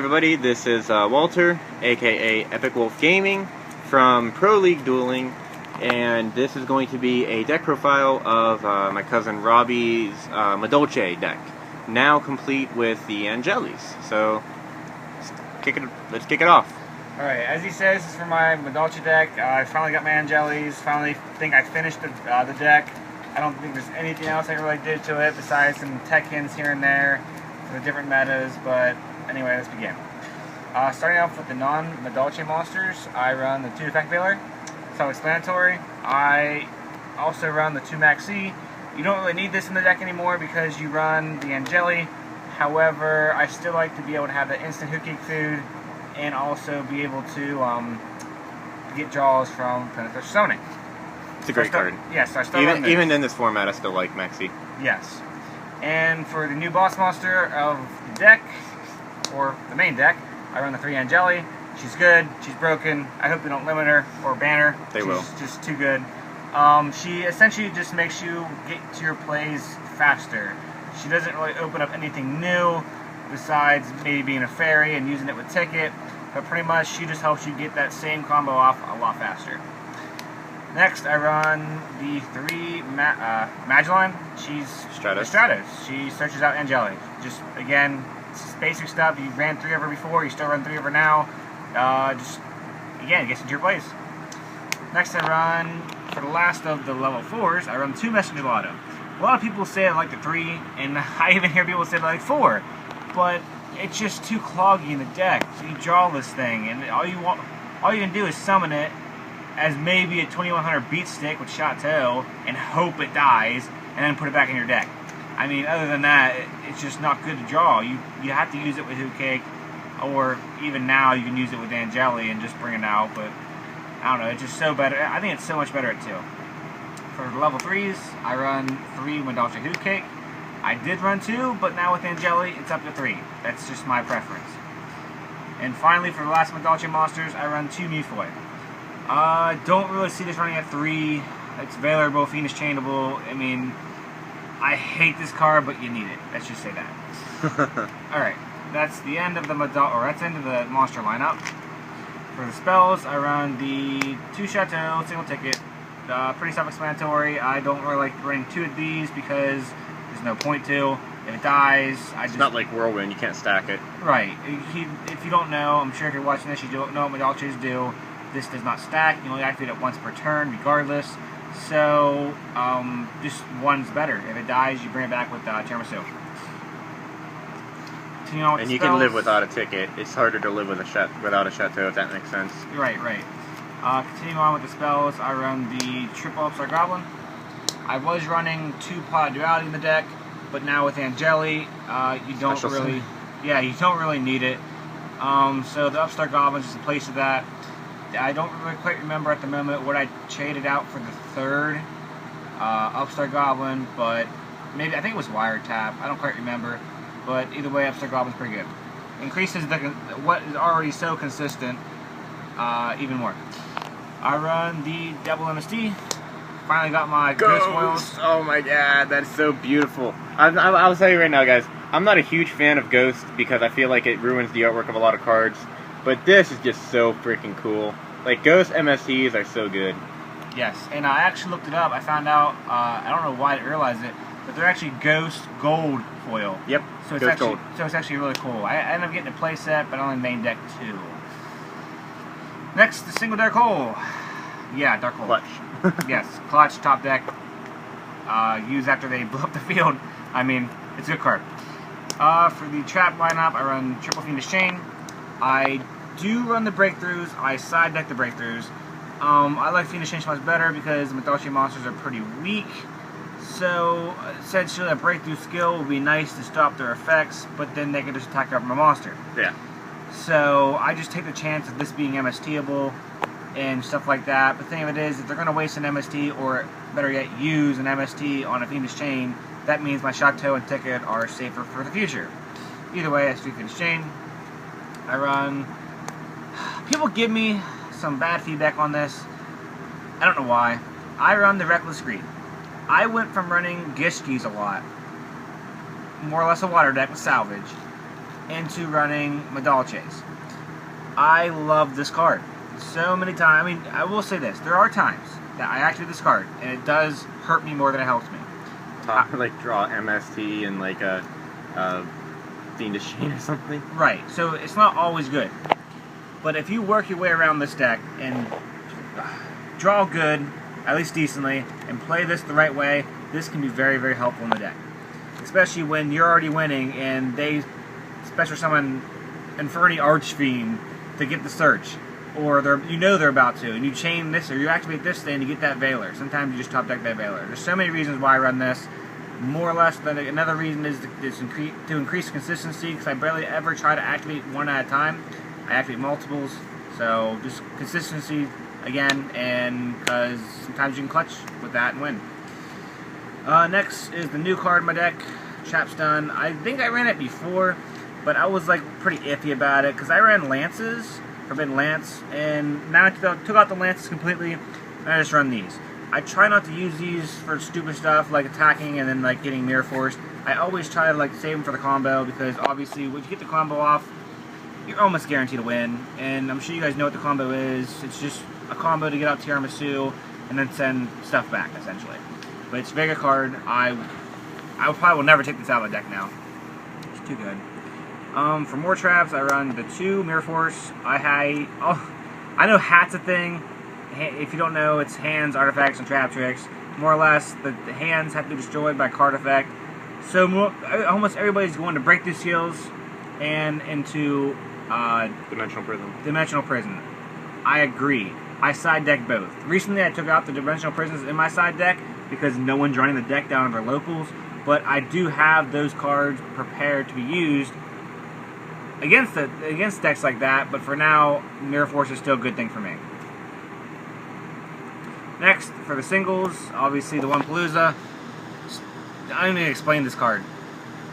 everybody, this is Walter, aka Epic Wolf Gaming, from Pro League Dueling, and this is going to be a deck profile of my cousin Rhobby's Madolche deck, now complete with the Angelis. So, let's kick it off. Alright, as he says, this is for my Madolche deck. I finally got my Angelis, finally think I finished the deck. I don't think there's anything else I really did to it besides some tech hints here and there for the different metas, but anyway, let's begin. Starting off with the non-Madolche monsters, I run the 2 Effect Veiler, self-explanatory. I also run the 2 Maxi. You don't really need this in the deck anymore because you run the Angeli. However, I still like to be able to have the instant hook kick food and also be able to get draws from Penetrator Sonic. It's a great card. Yes, I still run this. Even in this format, I still like Maxi. Yes. And for the new boss monster of the deck, or the main deck, I run the 3 Angeli. She's good, she's broken. I hope they don't limit her or ban her. She's just too good. She essentially just makes you get to your plays faster. She doesn't really open up anything new besides maybe being a fairy and using it with ticket, but pretty much she just helps you get that same combo off a lot faster. Next, I run the 3 Madolche. She's Stratos. She searches out Angeli. Just, again, it's basic stuff. You ran 3 of her before, you still run 3 of her now. Just, again, gets into your plays. Next, I run, for the last of the level 4s, I run 2 Messenger Lotto. A lot of people say I like the 3, and I even hear people say I like 4. But it's just too cloggy in the deck. So you draw this thing, and all you can do is summon it as maybe a 2100 beat stick with Chateau and hope it dies, and then put it back in your deck. I mean, other than that, it's just not good to draw. You have to use it with Hook Cake, or even now you can use it with Angeli and just bring it out, but I don't know, it's just so better. I think it's so much better at 2. For the level 3s, I run 3 Madolche Hook Cake. I did run 2, but now with Angeli, it's up to 3. That's just my preference. And finally, for the last Madolche monsters, I run 2 Mufoy. Don't really see this running at 3. It's Veilerable, Fiendish Chainable. I mean, I hate this card, but you need it. Let's just say that. Alright, that's the end of the that's the end of the monster lineup. For the spells, I run the 2 Chateau, single ticket. Pretty self-explanatory. I don't really like running 2 of these because there's no point to. If it dies, It's not like Whirlwind, you can't stack it. Right. If you don't know, I'm sure if you're watching this, you don't know what Madolches do. This does not stack. You only activate it once per turn, regardless. So, just one's better. If it dies, you bring it back with Tiramisu. And you can live without a ticket. It's harder to live with without a Chateau, if that makes sense. Right. Continuing on with the spells, I run the triple Upstart Goblin. I was running 2 Pot Duality in the deck, but now with Angeli, you don't really need it. So the Upstart Goblin is just a place of that. I don't really quite remember at the moment what I traded out for the 3rd Upstart Goblin, but I think it was Wiretap. I don't quite remember, but either way, Upstart Goblin's pretty good. Increases what is already so consistent even more. I run the Double MST. Finally got my Ghost Foils. Oh my god, that's so beautiful. I'll tell you right now, guys, I'm not a huge fan of Ghost because I feel like it ruins the artwork of a lot of cards, but this is just so freaking cool. Like, Ghost MSTs are so good. Yes, and I actually looked it up. I found out, I don't know why I didn't realize it, but they're actually Ghost Gold foil. Yep, so it's actually really cool. I ended up getting a play set, but only main deck 2. Next, the single Dark Hole. Yeah, Dark Hole. Clutch. Yes, clutch, top deck. Use after they blow up the field. I mean, it's a good card. For the trap lineup, I run triple Fiendish Chain. I do run the breakthroughs. I side deck the breakthroughs. I like Fiendish Chain much better because the Madolche monsters are pretty weak. So, essentially, a breakthrough skill would be nice to stop their effects, but then they can just attack up from a monster. Yeah. So, I just take the chance of this being MSTable and stuff like that. But the thing of it is, if they're going to waste an MST, or better yet, use an MST on a Fiendish Chain, that means my Chateau and Ticket are safer for the future. Either way, I speak Fiendish Chain. I run... People give me some bad feedback on this. I don't know why. I run the Reckless Greed. I went from running Gishkis a lot, more or less a water deck with salvage, into running Madolches. I love this card so many times. I mean, I will say this: there are times that I activate this card, and it does hurt me more than it helps me. Like draw MST and like a Fiendish Chain or something. Right. So it's not always good, but if you work your way around this deck and draw good, at least decently, and play this the right way, this can be very, very helpful in the deck. Especially when you're already winning and they special summon Inferni Archfiend to get the search, or they're about to, and you chain this or you activate this thing to get that Veiler. Sometimes you just top deck that Veiler. There's so many reasons why I run this. More or less, another reason is to increase consistency, because I barely ever try to activate one at a time. I activate multiples, so just consistency again, and because sometimes you can clutch with that and win. Next is the new card in my deck, Chapstun. I think I ran it before, but I was like pretty iffy about it because I ran Lances, Forbidden Lance, and now I took out the Lances completely, and I just run these. I try not to use these for stupid stuff like attacking and then like getting Mirror Force. I always try to like save them for the combo, because obviously when you get the combo off, you're almost guaranteed to win. And I'm sure you guys know what the combo is. It's just a combo to get out Tiramisu and then send stuff back, essentially. But it's a very good card. I probably will never take this out of the deck now. It's too good. For more traps, I run the 2 Mirror Force. I know Hat's a thing. If you don't know, it's hands, artifacts, and trap tricks. More or less, the hands have to be destroyed by card effect. So almost everybody's going to break the seals and into Dimensional Prison. Dimensional Prison. I agree. I side deck both. Recently, I took out the Dimensional Prisons in my side deck because no one's running the deck down to their locals. But I do have those cards prepared to be used against decks like that. But for now, Mirror Force is still a good thing for me. Next, for the singles, obviously the One Palooza. I don't even explain this card.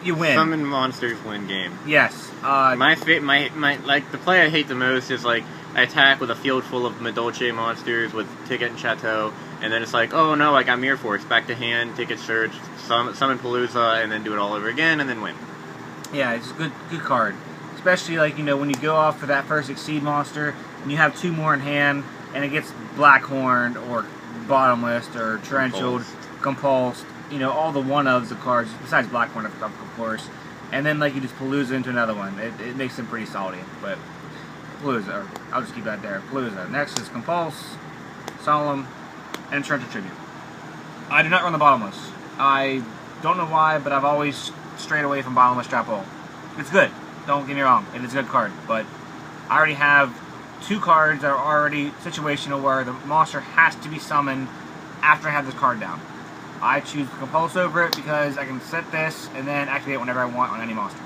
You win. Summon monsters, win game. Yes. My like the play I hate the most is like I attack with a field full of Madolche monsters with Ticket and Chateau, and then it's like, oh no, I got Mirror Force, back to hand, Ticket Search, summon Palooza, and then do it all over again, and then win. Yeah, it's a good card. Especially like, you know, when you go off for that first Exceed monster, and you have 2 more in hand, and it gets Blackhorned, or Bottomless, or Torrential, Compulsed, you know, all the one-ofs of cards, besides Blackhorn, of course. And then, like, you just Palooza into another one. It makes them pretty salty, but Palooza, I'll just keep that there. Palooza. Next is Compulse, Solemn, and Torrential Tribute. I do not run the Bottomless. I don't know why, but I've always strayed away from Bottomless Trap Hole. It's good. Don't get me wrong. It is a good card, but I already have 2 cards that are already situational where the monster has to be summoned after I have this card down. I choose Compulse over it because I can set this and then activate it whenever I want on any monster,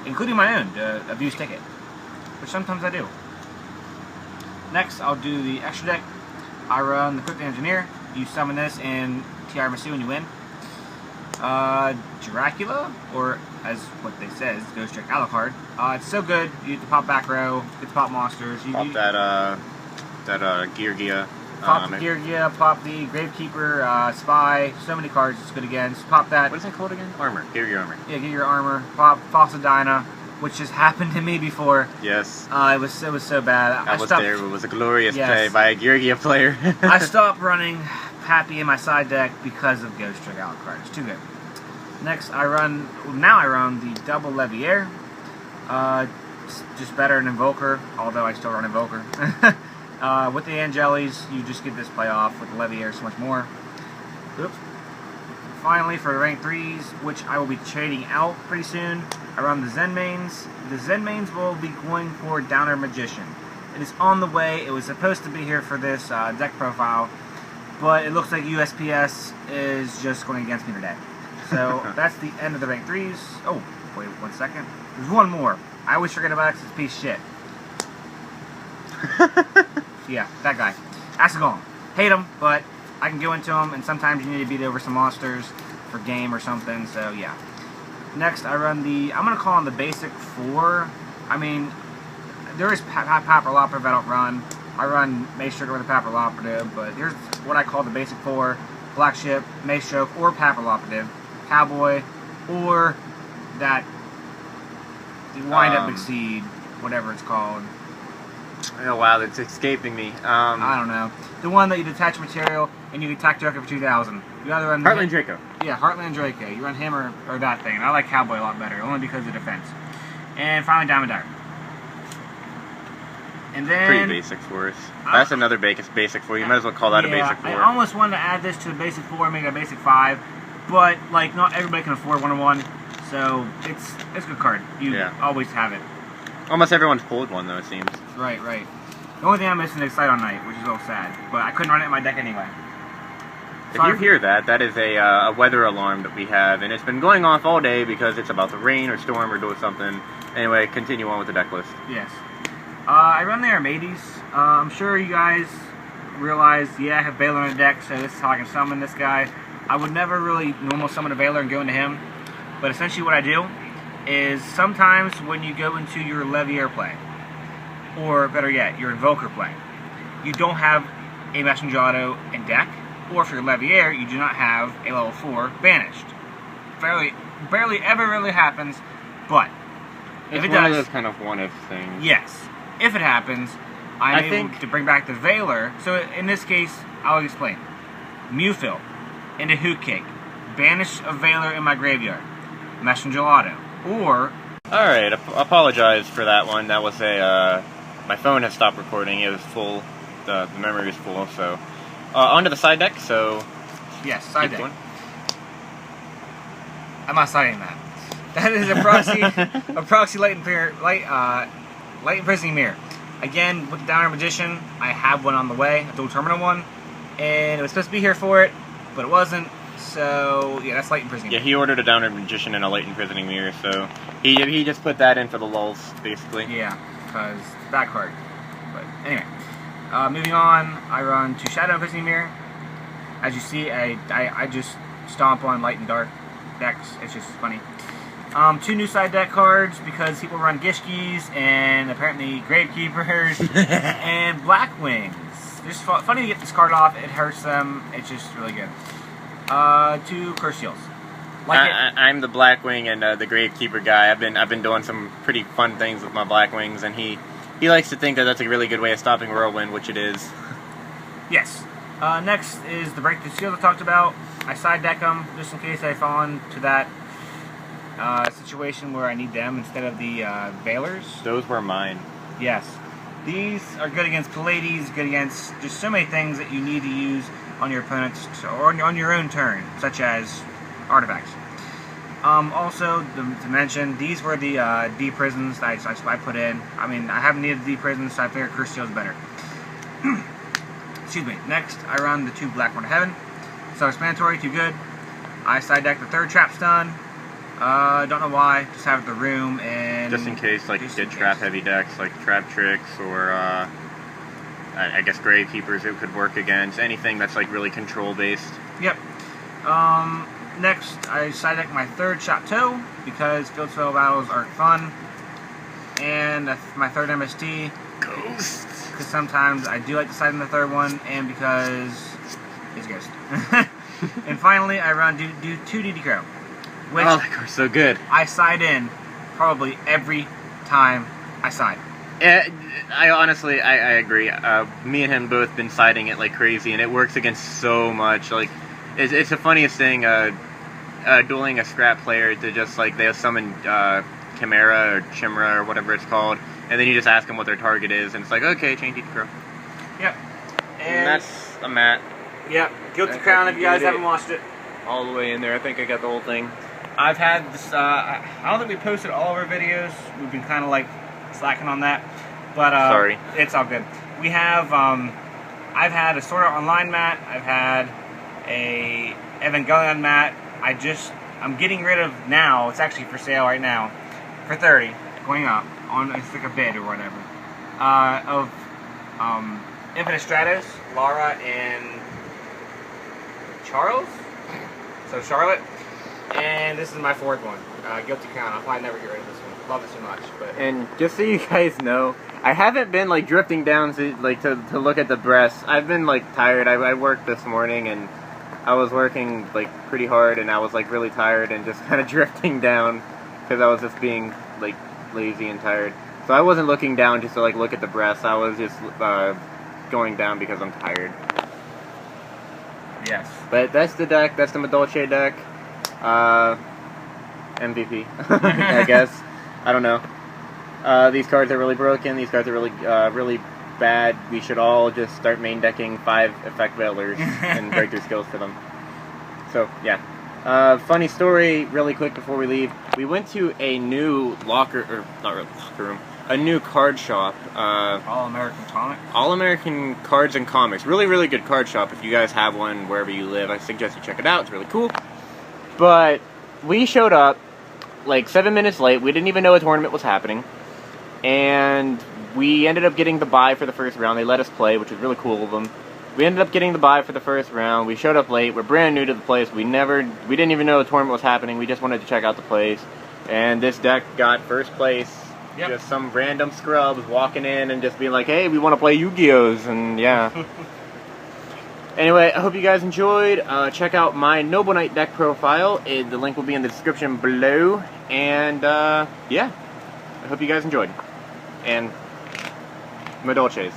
including my own, Abuse Ticket, which sometimes I do. Next, I'll do the extra deck. I run the Cryptic Engineer. You summon this in Tiramisu and you win. Dracula, or as what they say is Ghost Trick Alucard. It's so good. You get to pop back row, get to pop monsters. Pop that Geargia. Pop the Geargia, pop the Gravekeeper, Spy. So many cards it's good against. Pop that. What is that called again? Armor. Geargia Armor. Yeah, Geargia Armor. Pop Falsadina, which has happened to me before. Yes. It was so bad. It was a glorious play by a Geargia player. I stopped running Pappy in my side deck because of Ghost Trick Alucard. It's too good. Next, I run the double Leviair. Just better than Invoker, although I still run Invoker. With the Angelis, you just get this play off. With the Leviair, so much more. Oops. Finally, for the rank 3s, which I will be trading out pretty soon, I run the Zen Mains. The Zen Mains will be going for Downer Magician. It is on the way. It was supposed to be here for this deck profile, but it looks like USPS is just going against me today. So that's the end of the rank 3s. Oh, wait 1 second. There's one more. I always forget about it because it's a piece of shit. Yeah, that guy. Asagon. Hate him, but I can go into him, and sometimes you need to beat over some monsters for game or something, so yeah. Next, I run I'm going to call him the basic 4. I mean, there is Papilloperative I don't run. I run Mace Stroke with a Papilloperative, but here's what I call the basic 4. Black Ship, Mace Stroke, or Papilloperative. Cowboy, or that The wind-up exceed, whatever it's called. Oh wow, that's escaping me. I don't know. The one that you detach material and you attack Draco for 2,000. You either run Heartland Draco. Yeah, Heartland Draco. You run him or that thing. And I like Cowboy a lot better, only because of defense. And finally, Diamond Dart. And then pretty basic for us. That's another basic for you. Might as well call that a basic 4. I almost wanted to add this to the basic 4, make it a basic 5, but like not everybody can afford 101, so it's a good card. You always have it. Almost everyone's pulled one though, it seems. Right. The only thing I'm missing is Excite on Night, which is a little sad, but I couldn't run it in my deck anyway. If you hear that, that is a weather alarm that we have, and it's been going off all day because it's about to rain or storm or do something. Anyway, continue on with the deck list. Yes. I run the Armades. I'm sure you guys realize, I have Baylor on the deck, so this is how I can summon this guy. I would never really normal summon a Baylor and go into him, but essentially what I do is sometimes when you go into your Leviair play, or better yet, your Invoker play, you don't have a Messenger Auto in deck, or for your Leviair, you do not have a level 4 banished. Barely ever really happens, but if it does, one of those kind of one-if things. Yes. If it happens, I'm able to bring back the Veiler. So in this case, I'll explain. Mewfill into Hoot Cake. Banish a Veiler in my graveyard. Messenger Auto. Or... Alright, apologize for that one. That was a... my phone has stopped recording. It was full. The memory was full, so... onto the side deck, so... Yes, side deck. I'm not siding that. That is a proxy Light Imprisoning Mirror. Again, with the Downer Magician, I have one on the way, a dual terminal one, and it was supposed to be here for it, but it wasn't, so yeah, that's Light Imprisoning Mirror. Yeah, he ordered a Downer Magician and a Light Imprisoning Mirror, so he just put that in for the lulz, basically. Yeah, because it's bad card. But anyway, moving on, I run 2 Shadow Imprisoning Mirror. As you see, I just stomp on Light and Dark decks, it's just funny. 2 new side deck cards because people run Gishkis and apparently Gravekeepers and Blackwings. It's just funny to get this card off. It hurts them. It's just really good. 2 Curse Seals. I'm the Blackwing and the Gravekeeper guy. I've been doing some pretty fun things with my Blackwings, and he likes to think that that's a really good way of stopping Whirlwind, which it is. Yes. Next is the Break the Seal I talked about. I side deck them just in case I fall into that situation where I need them instead of the Veilers. Those were mine. Yes. These are good against Pallades, good against just so many things that you need to use on your opponents, or on your own turn, such as artifacts. Also, to mention, these were the D-Prisons that I put in. I mean, I haven't needed D-Prisons, so I figured Curse Seal is better. Excuse me. Next, I run the 2 Blackboard of Heaven. Self-explanatory, 2 good. I side deck the 3rd Trap Stun. Don't know why, just have the room, and... Just in case, like, you get trap-heavy decks, like Trap Tricks, or, I guess Gravekeepers it could work against. Anything that's, like, really control-based. Yep. Next, I side deck my 3rd Chateau, because field spell battles are fun. And my 3rd MST. Ghosts! Because sometimes I do like to side in the 3rd one, and because... it's a ghost. And finally, I run do 2 DD Crow. Which that card's so good. I side in probably every time I side. I honestly agree. Me and him both been siding it like crazy, and it works against so much. Like, it's the funniest thing. Dueling a scrap player to just like they'll summon Chimera or Chimera or whatever it's called, and then you just ask them what their target is, and it's like, okay, change DD Crow. Yep. And that's a mat. Yep. Guilty Crown. If you guys haven't watched it, all the way in there. I think I got the whole thing. I've had this, I don't think we posted all of our videos. We've been kind of like slacking on that. But sorry. It's all good. We have, I've had a Sword Art Online mat. I've had a Evangelion mat. I'm getting rid of now, it's actually for sale right now, for 30, going up, on, it's like a bid or whatever, of Infinite Stratos, Lara, and Charles? So Charlotte. And this is my 4th one, Guilty Crown. I'll probably never get rid of this one. Love it so much. But and just so you guys know, I haven't been like drifting down to look at the breasts. I've been like tired. I worked this morning and I was working like pretty hard, and I was like really tired and just kind of drifting down because I was just being like lazy and tired. So I wasn't looking down just to like look at the breasts. I was just going down because I'm tired. Yes. But that's the deck. That's the Madolche deck. MVP, I guess. I don't know. These cards are really broken. These cards are really, really bad. We should all just start main decking 5 effect veilers and breakthrough skills for them. So yeah. Funny story, really quick before we leave. We went to a new not really locker room, a new card shop. All-American Comics? All-American Cards and Comics. Really, really good card shop. If you guys have one wherever you live, I suggest you check it out. It's really cool. But we showed up like 7 minutes late. We didn't even know a tournament was happening. And we ended up getting the bye for the first round. They let us play, which was really cool of them. We ended up getting the bye for the first round. We showed up late. We're brand new to the place. We didn't even know a tournament was happening. We just wanted to check out the place. And this deck got first place. Yep. Just some random scrubs walking in and just being like, hey, we want to play Yu-Gi-Ohs. And yeah. Anyway, I hope you guys enjoyed. Check out my Noble Knight deck profile. The link will be in the description below. And yeah, I hope you guys enjoyed. And Madolches.